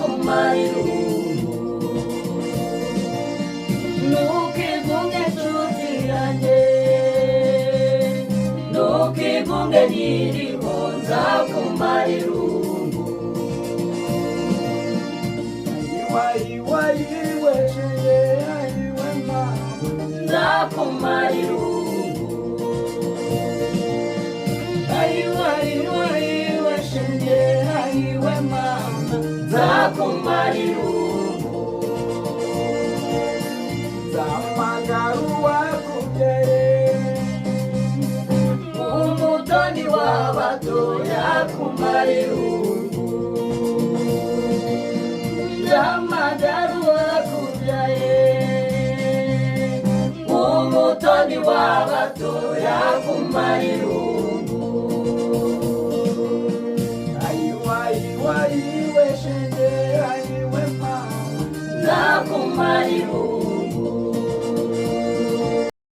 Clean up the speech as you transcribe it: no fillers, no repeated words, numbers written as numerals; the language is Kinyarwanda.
nzakumarirungu ntukigunge nshuti yanjye ntukigunge nkiriho nzakumarirungu ayiwe shenge ayiwe mama nzakumarirungu ayiwe shenge ayiwe mama nzakumarirungu nzahamagara uwakubyaye umutoni w'abatoya kumarirungu nzahamagara uwakubyaye umutoni w'abatoya kumarirungu ayiwe shenge ayiwe mama nzakumarirungu